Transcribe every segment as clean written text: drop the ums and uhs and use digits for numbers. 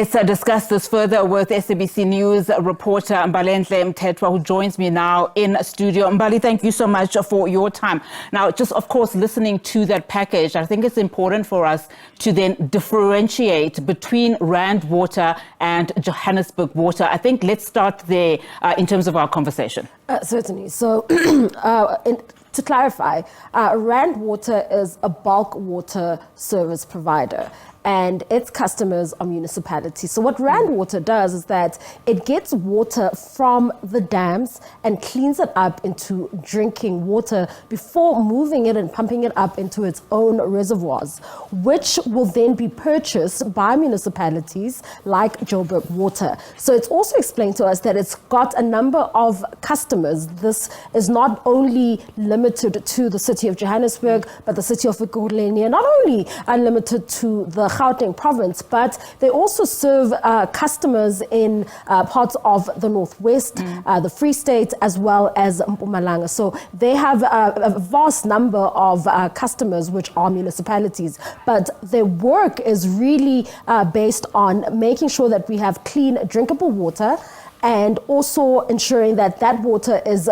Let's discuss this further with SABC News reporter Mbalenhle Mthethwa, who joins me now in studio. Mbali, thank you so much for your time. Now, just of course, listening to that package, I think it's important for us to then differentiate between Rand Water and Johannesburg Water. I think let's start there in terms of our conversation. Certainly. So, to clarify, Rand Water is a bulk water service provider, and its customers are municipalities. So what Rand Water does is that it gets water from the dams and cleans it up into drinking water before moving it and pumping it up into its own reservoirs, which will then be purchased by municipalities like Joburg Water. So it's also explained to us that it's got a number of customers. This is not only limited to the city of Johannesburg, but the city of Ekurhuleni, not only limited to the Gauteng province, but they also serve customers in parts of the Northwest, the Free State, as well as Mpumalanga. So they have a vast number of customers which are municipalities, but their work is really based on making sure that we have clean, drinkable water, and also ensuring that that water is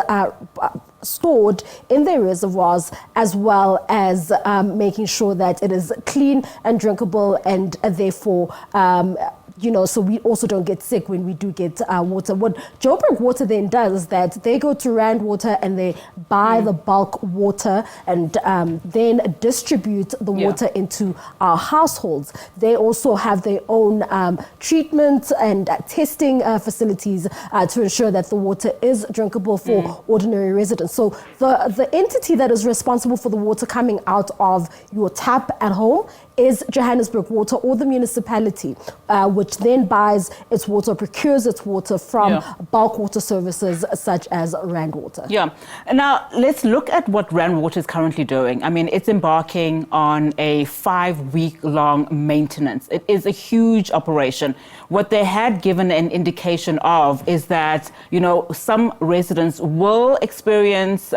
stored in their reservoirs, as well as making sure that it is clean and drinkable, and therefore so we also don't get sick when we do get water. What Joburg Water then does is that they go to Rand Water and they buy the bulk water and then distribute the water into our households. They also have their own treatment and testing facilities to ensure that the water is drinkable for ordinary residents. So the entity that is responsible for the water coming out of your tap at home is Johannesburg Water, or the municipality, which then buys its water, procures its water from bulk water services such as Rand Water. Yeah. Now, let's look at what Rand Water is currently doing. I mean, it's embarking on a 5-week-long maintenance. It is a huge operation. What they had given an indication of is that, some residents will experience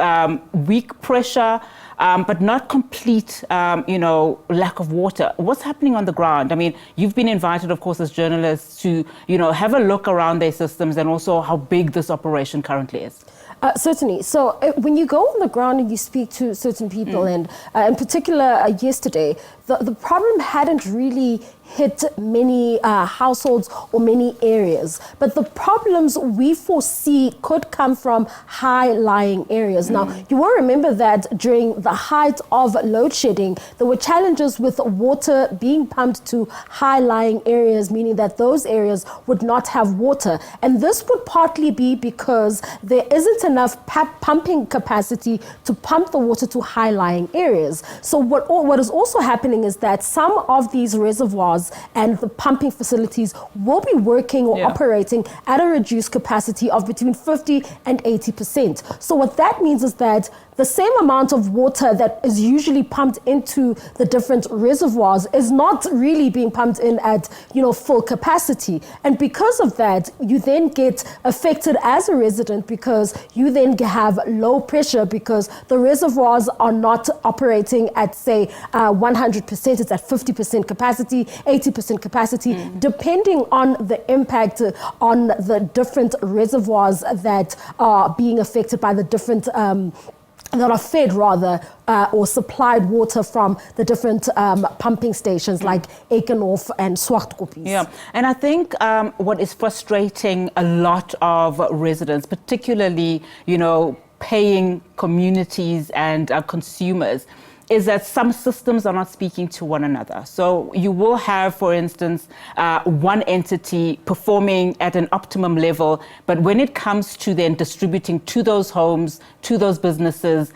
weak pressure, but not complete, lack of water. What's happening on the ground? I mean, you've been invited, of course, as journalists to, have a look around their systems and also how big this operation currently is. Certainly. So when you go on the ground and you speak to certain people, and in particular yesterday, the problem hadn't really hit many households or many areas, but the problems we foresee could come from high-lying areas. Now, you will remember that during the height of load shedding, there were challenges with water being pumped to high-lying areas, meaning that those areas would not have water. And this would partly be because there isn't enough pumping capacity to pump the water to high-lying areas. So what is also happening is that some of these reservoirs and the pumping facilities will be working or operating at a reduced capacity of between 50 and 80%. So what that means is that the same amount of water that is usually pumped into the different reservoirs is not really being pumped in at, full capacity. And because of that, you then get affected as a resident, because you then have low pressure because the reservoirs are not operating at, say, 100%. It's at 50% capacity, 80% capacity, depending on the impact on the different reservoirs that are being affected by the different that are fed or supplied water from the different pumping stations like Eikenhof and Zwartkoppies. Yeah, and I think what is frustrating a lot of residents, particularly, paying communities and consumers, is that some systems are not speaking to one another. So you will have, for instance, one entity performing at an optimum level, but when it comes to then distributing to those homes, to those businesses,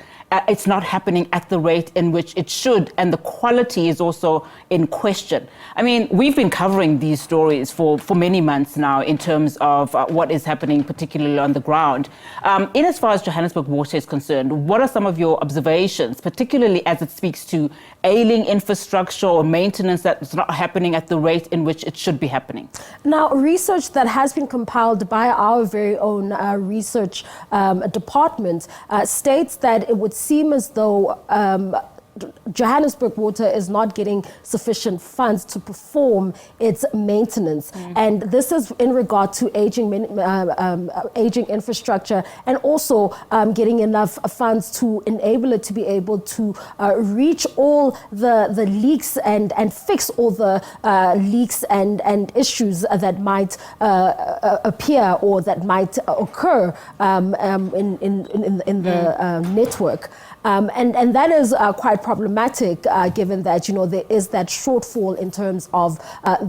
it's not happening at the rate in which it should, and the quality is also in question. I mean, we've been covering these stories for many months now in terms of what is happening, particularly on the ground. In as far as Johannesburg Water is concerned, what are some of your observations, particularly as it speaks to ailing infrastructure or maintenance that's not happening at the rate in which it should be happening? Now, research that has been compiled by our very own research department states that it would seem as though Johannesburg Water is not getting sufficient funds to perform its maintenance. And this is in regard to aging infrastructure, and also getting enough funds to enable it to be able to reach all the leaks and fix all the leaks and issues that might appear or that might occur in the network. And that is quite problematic, given that, there is that shortfall in terms of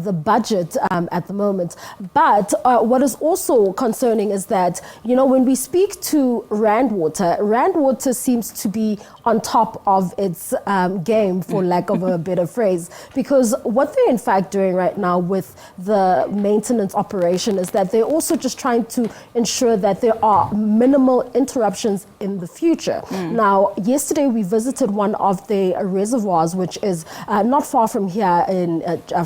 the budget at the moment. But what is also concerning is that, when we speak to Rand Water seems to be on top of its game, for lack of a better phrase, because what they're in fact doing right now with the maintenance operation is that they're also just trying to ensure that there are minimal interruptions in the future. Now, yesterday we visited one of the reservoirs, which is not far from here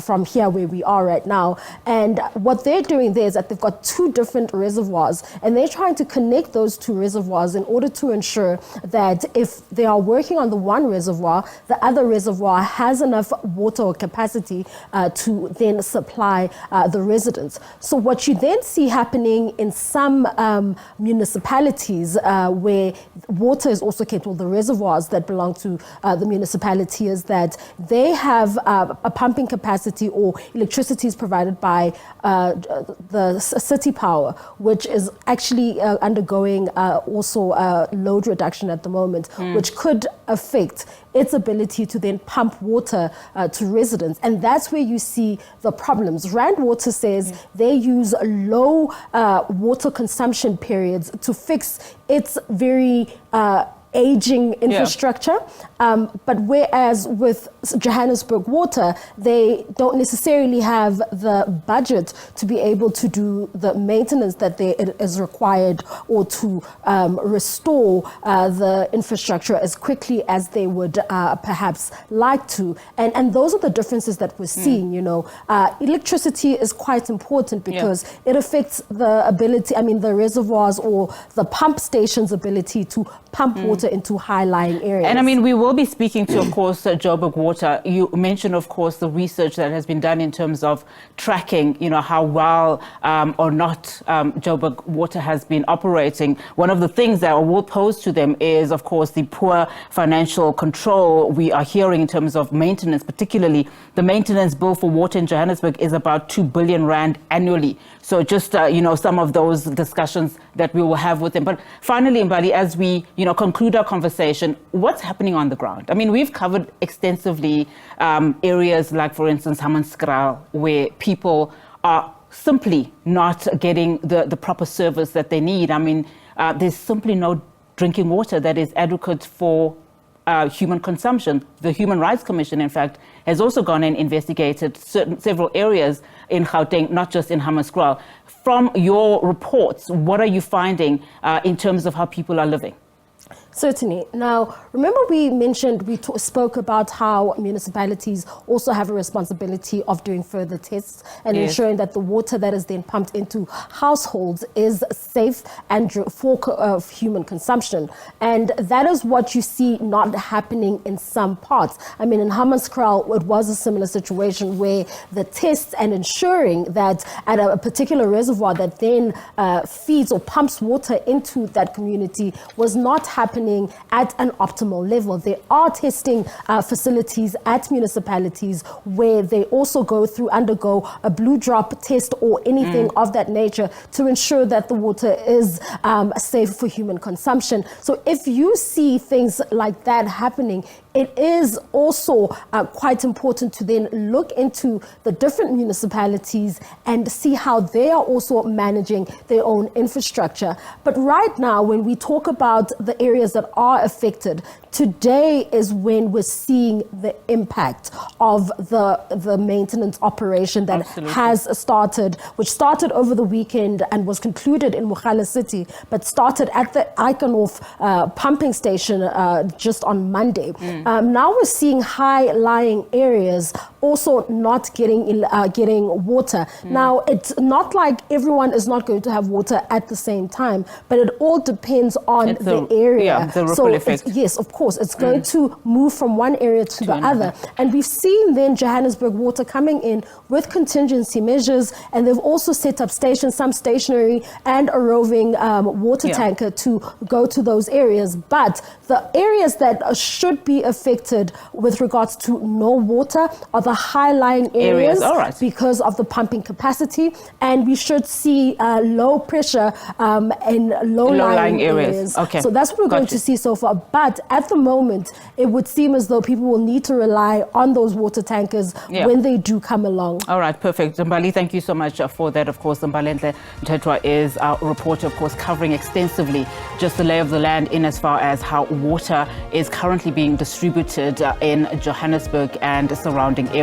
from here where we are right now. And what they're doing there is that they've got two different reservoirs, and they're trying to connect those two reservoirs in order to ensure that if they are working on the one reservoir, the other reservoir has enough water or capacity to then supply the residents. So what you then see happening in some municipalities where water is also kept, or the reservoirs that belong to the municipality, is that they have a pumping capacity, or electricity is provided by the city power, which is actually undergoing also load reduction at the moment, which could affect its ability to then pump water to residents. And that's where you see the problems. Rand Water says they use low water consumption periods to fix its very aging infrastructure. But whereas with Johannesburg Water, they don't necessarily have the budget to be able to do the maintenance that is required, or to restore the infrastructure as quickly as they would perhaps like to. And those are the differences that we're seeing. Electricity is quite important because it affects the ability, the reservoirs or the pump station's ability to pump water into high-lying areas. And we will be speaking to, of course, Joburg Water. You mentioned, of course, the research that has been done in terms of tracking, how well or not Joburg Water has been operating. One of the things that I will pose to them is, of course, the poor financial control we are hearing in terms of maintenance. Particularly, the maintenance bill for water in Johannesburg is about 2 billion rand annually. So just, some of those discussions that we will have with them. But finally, Mbali, as we, conclude our conversation, what's happening on the ground? We've covered extensively areas like, for instance, Hammanskraal, where people are simply not getting the proper service that they need. There's simply no drinking water that is adequate for human consumption. The Human Rights Commission, in fact, has also gone and investigated several areas in Gauteng, not just in Hammanskraal. From your reports, what are you finding in terms of how people are living? Certainly. Now, remember we spoke about how municipalities also have a responsibility of doing further tests and ensuring that the water that is then pumped into households is safe and for human consumption. And that is what you see not happening in some parts. In Hammanskraal, it was a similar situation where the tests and ensuring that at a particular reservoir that then feeds or pumps water into that community was not happening at an optimal level. There are testing facilities at municipalities where they also undergo a blue drop test or anything of that nature to ensure that the water is safe for human consumption. So if you see things like that happening, it is also quite important to then look into the different municipalities and see how they are also managing their own infrastructure. But right now, when we talk about the areas that are affected, today is when we're seeing the impact of the maintenance operation that has started, which started over the weekend and was concluded in Mogale City, but started at the Eikenhof pumping station just on Monday. Now we're seeing high-lying areas also not getting water. Now, it's not like everyone is not going to have water at the same time, but it all depends on the area. Yeah, the ripple effect. Yes, of course, it's going to move from one area to the other. And we've seen then Johannesburg Water coming in with contingency measures, and they've also set up stations, some stationary and a roving water tanker to go to those areas. But the areas that should be affected with regards to no water are the high-lying areas because of the pumping capacity, and we should see low pressure in low-lying areas. Okay. So that's what we're going to see so far. But at the moment, it would seem as though people will need to rely on those water tankers when they do come along. All right, perfect. Mbali, thank you so much for that. Of course, Mbalenhle Mthethwa is our reporter, of course, covering extensively just the lay of the land in as far as how water is currently being distributed in Johannesburg and surrounding areas.